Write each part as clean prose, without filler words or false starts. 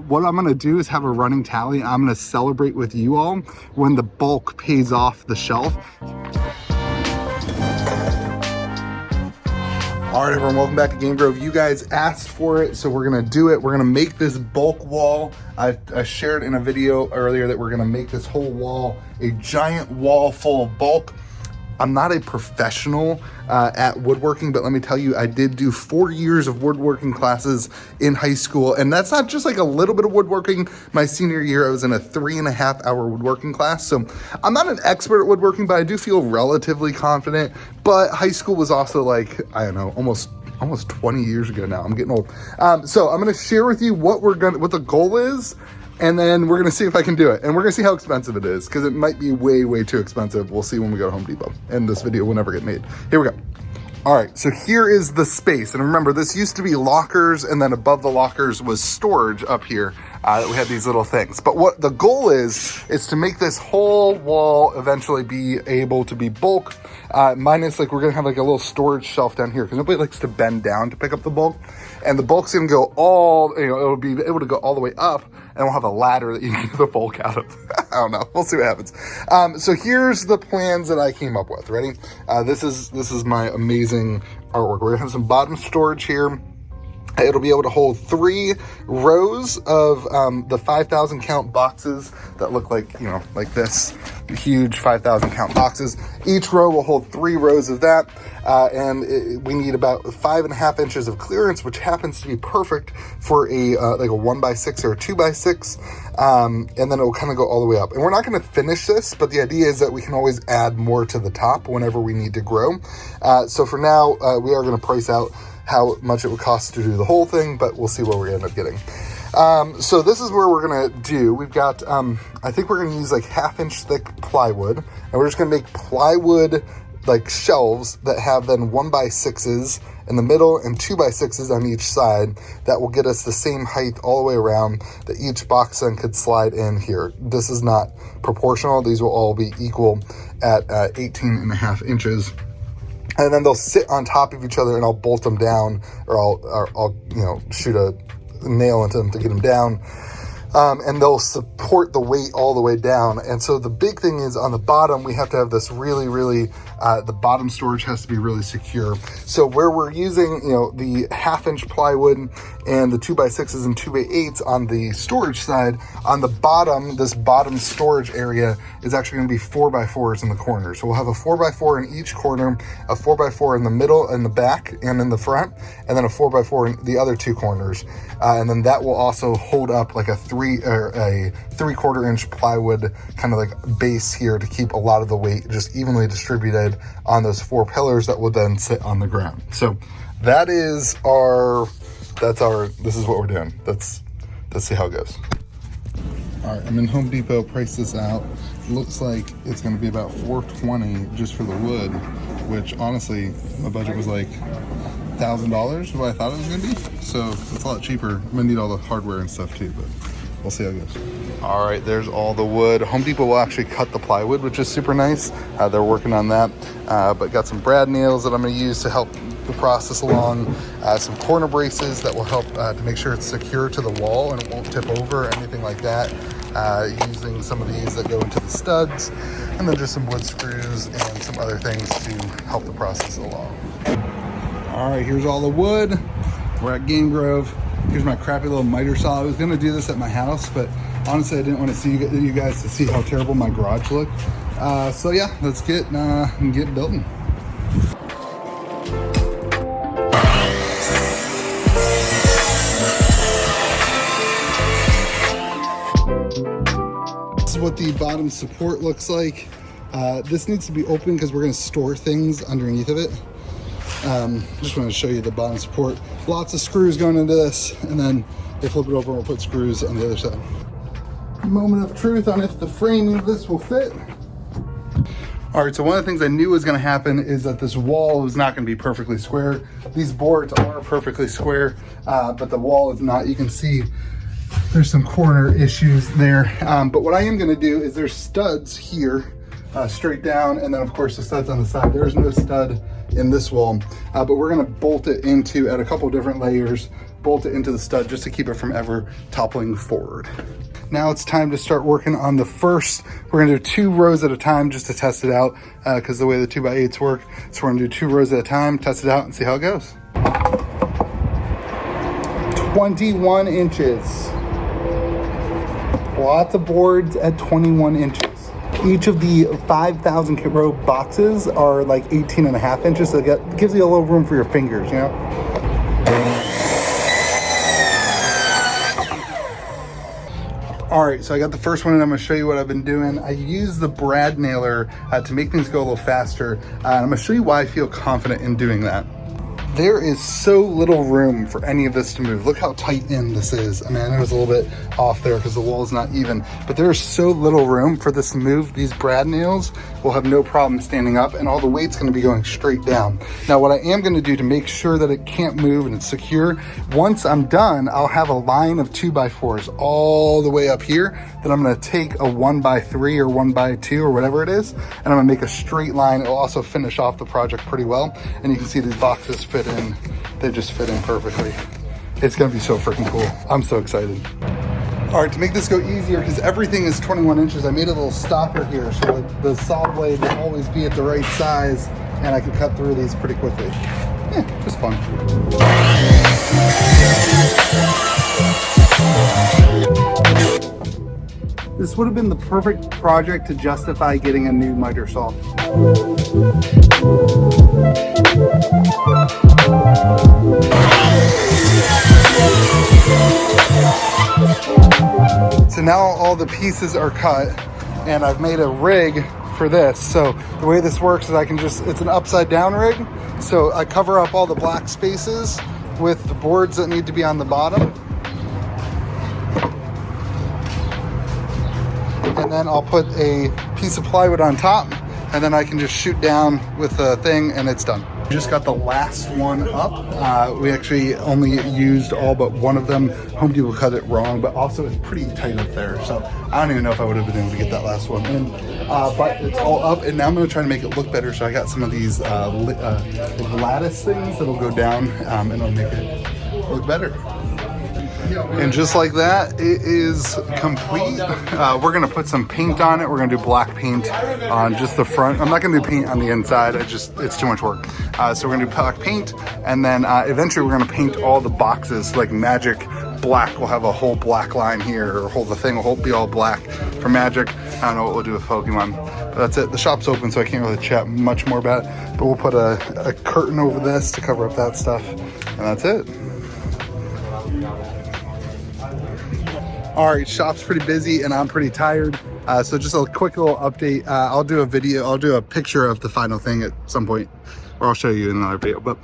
what I'm gonna do is have a running tally. I'm gonna celebrate with you all when the bulk pays off the shelf. All right, everyone, welcome back to Game Grove. You guys asked for it, so we're gonna do it. We're gonna make this bulk wall. I shared in a video earlier that we're gonna make this whole wall a giant wall full of bulk. I'm not a professional at woodworking, but let me tell you, I did do 4 years of woodworking classes in high school. And that's not just like a little bit of woodworking. My senior year, I was in a 3.5-hour woodworking class. So I'm not an expert at woodworking, but I do feel relatively confident. But high school was also like, I don't know, almost 20 years ago now. I'm getting old. So I'm gonna share with you what the goal is, and then we're gonna see if I can do it. And we're gonna see how expensive it is, because it might be way, way too expensive. We'll see when we go to Home Depot, and this video will never get made. Here we go. All right, so here is the space. And remember, this used to be lockers, and then above the lockers was storage up here. We had these little things. But what the goal is to make this whole wall eventually be able to be bulk, minus like we're gonna have like a little storage shelf down here, because nobody likes to bend down to pick up the bulk. And the bulk's gonna go it'll be able to go all the way up, and we'll have a ladder that you can get the bulk out of. I don't know, we'll see what happens. So here's the plans that I came up with, ready? This is my amazing artwork. We're gonna have some bottom storage here. It'll be able to hold 3 rows of the 5,000 count boxes that look like, like this, huge 5,000 count boxes. Each row will hold 3 rows of that. We need about 5.5 inches of clearance, which happens to be perfect for like a 1x6 or a 2x6. And then it will kind of go all the way up. And we're not going to finish this, but the idea is that we can always add more to the top whenever we need to grow. So for now, we are going to price out how much it would cost to do the whole thing, but we'll see what we end up getting. So this is where we're gonna do. We've got, I think we're gonna use like 1/2-inch thick plywood, and we're just gonna make plywood like shelves that have then 1x6s in the middle and 2x6s on each side. That will get us the same height all the way around, that each box then could slide in here. This is not proportional. These will all be equal at 18.5 inches. And then they'll sit on top of each other, and I'll bolt them down, or I'll shoot a nail into them to get them down. And they'll support the weight all the way down. And so the big thing is on the bottom, we have to have this really, the bottom storage has to be really secure. So where we're using, the 1/2-inch plywood and the 2x6s and 2x8s on the storage side, on the bottom, this bottom storage area is actually going to be 4x4s in the corner. So we'll have a 4x4 in each corner, a 4x4 in the middle, in the back, and in the front, and then a 4x4 in the other 2 corners. And then that will also hold up like a 3/4 inch plywood kind of like base here to keep a lot of the weight just evenly distributed on those 4 pillars that will then sit on the ground. So this is what we're doing. Let's see how it goes. All right, I'm in Home Depot, price this out. Looks like it's gonna be about $420 just for the wood, which honestly, my budget was like $1,000 what I thought it was gonna be. So it's a lot cheaper. I'm gonna need all the hardware and stuff too, but we'll see how it goes. All right, there's all the wood. Home Depot will actually cut the plywood, which is super nice. They're working on that, but got some brad nails that I'm gonna use to help the process along. Some corner braces that will help to make sure it's secure to the wall and it won't tip over or anything like that. Using some of these that go into the studs, and then just some wood screws and some other things to help the process along. All right, here's all the wood. We're at Game Grove. Here's my crappy little miter saw. I was gonna do this at my house, but honestly, I didn't want to see you guys to see how terrible my garage looked. So yeah, let's get building. This is what the bottom support looks like. This needs to be open because we're gonna store things underneath of it. Just want to show you the bottom support. Lots of screws going into this, and then they flip it over and we'll put screws on the other side. Moment of truth on if the framing of this will fit. All right, so one of the things I knew was going to happen is that this wall is not going to be perfectly square. These boards are perfectly square, but the wall is not. You can see there's some corner issues there. But what I am going to do is there's studs here, straight down, and then of course the studs on the side. There's no stud in this wall, but we're going to bolt it into at a couple different layers bolt it into the stud just to keep it from ever toppling forward. Now it's time to start working on the first. We're gonna do 2 rows at a time just to test it out, because the way the 2x8s work. So we're gonna do 2 rows at a time, test it out and see how it goes. 21 inches. Lots of boards at 21 inches. Each of the 5,000 row boxes are like 18.5 inches, so it gives you a little room for your fingers, you know? All right, so I got the first one and I'm gonna show you what I've been doing. I use the brad nailer to make things go a little faster. And I'm gonna show you why I feel confident in doing that. There is so little room for any of this to move. Look how tight in this is. I mean, I know it's a little bit off there because the wall is not even, but there's so little room for this to move. These brad nails will have no problem standing up and all the weight's gonna be going straight down. Now, what I am gonna do to make sure that it can't move and it's secure, once I'm done, I'll have a line of 2x4s all the way up here that I'm gonna take a 1x3 or 1x2 or whatever it is, and I'm gonna make a straight line. It'll also finish off the project pretty well. And you can see these boxes fit in. They just fit in perfectly. It's gonna be so freaking cool. I'm so excited. All right, to make this go easier, because everything is 21 inches, I made a little stopper here so that the saw blade will always be at the right size and I can cut through these pretty quickly. Yeah, just fun. This would have been the perfect project to justify getting a new miter saw. So now all the pieces are cut and I've made a rig for this. So the way this works is it's an upside down rig. So I cover up all the black spaces with the boards that need to be on the bottom. And then I'll put a piece of plywood on top and then I can just shoot down with the thing and it's done. We just got the last one up. We actually only used all but one of them. Home Depot cut it wrong, but also it's pretty tight up there. So I don't even know if I would have been able to get that last one in. But it's all up and now I'm gonna try to make it look better. So I got some of these lattice things that'll go down and it'll make it look better. And just like that, it is complete. We're gonna put some paint on it. We're gonna do black paint on just the front. I'm not gonna do paint on the inside. It's too much work. So we're gonna do black paint, and then eventually we're gonna paint all the boxes like Magic black. We'll have a whole black line here, or the thing will be all black for Magic. I don't know what we'll do with Pokemon, but that's it. The shop's open, so I can't really chat much more about it. But we'll put a curtain over this to cover up that stuff, and that's it. All right, shop's pretty busy and I'm pretty tired. So just a quick little update. I'll do a picture of the final thing at some point, or I'll show you in another video. But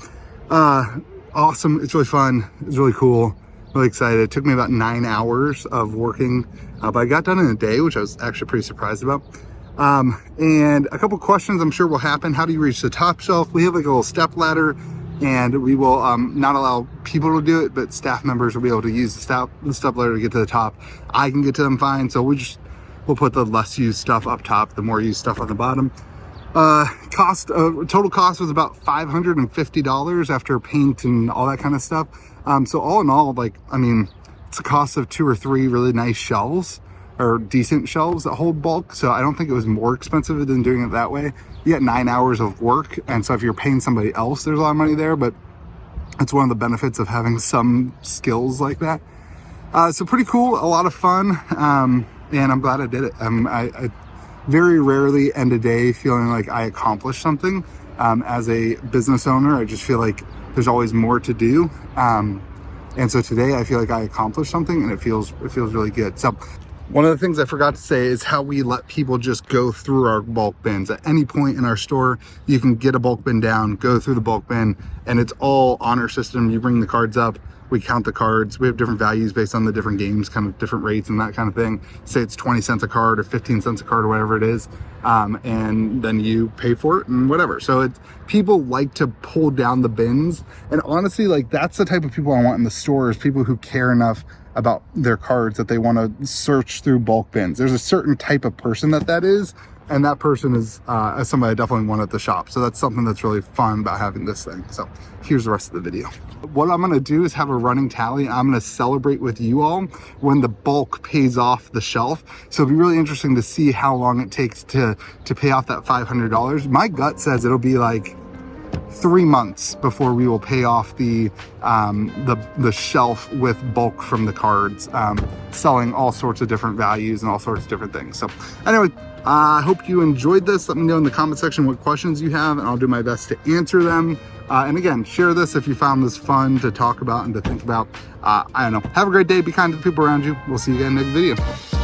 awesome, it's really fun, it's really cool, really excited. It took me about 9 hours of working, but I got done in a day, which I was actually pretty surprised about. And a couple questions I'm sure will happen. How do you reach the top shelf? We have like a little step ladder, and we will not allow people to do it, but staff members will be able to use the step ladder to get to the top. I can get to them fine, so we'll put the less used stuff up top, the more used stuff on the bottom. Total cost was about $550 after paint and all that kind of stuff. So all in all, it's a cost of 2 or 3 really nice shelves, or decent shelves that hold bulk. So I don't think it was more expensive than doing it that way. You get 9 hours of work, and so if you're paying somebody else, there's a lot of money there, but it's one of the benefits of having some skills like that. So pretty cool, a lot of fun, and I'm glad I did it. I very rarely end a day feeling like I accomplished something. As a business owner, I just feel like there's always more to do. And so today I feel like I accomplished something, and it feels really good. So one of the things I forgot to say is how we let people just go through our bulk bins. At any point in our store, you can get a bulk bin down, go through the bulk bin, and it's all on our system. You bring the cards up, we count the cards. We have different values based on the different games, kind of different rates and that kind of thing. Say it's 20 cents a card or 15 cents a card or whatever it is. And then you pay for it and whatever. So people like to pull down the bins. And honestly, that's the type of people I want in the store, is people who care enough about their cards that they want to search through bulk bins. There's a certain type of person that is, And that person is somebody I definitely want at the shop. So that's something that's really fun about having this thing. So here's the rest of the video. What I'm gonna do is have a running tally. I'm gonna celebrate with you all when the bulk pays off the shelf. So it'll be really interesting to see how long it takes to pay off that $500. My gut says it'll be like 3 months before we will pay off the shelf with bulk from the cards, selling all sorts of different values and all sorts of different things. So anyway, I hope you enjoyed this. Let me know in the comment section what questions you have, and I'll do my best to answer them. And again, share this if you found this fun to talk about and to think about. I don't know. Have a great day. Be kind to the people around you. We'll see you again in the next video.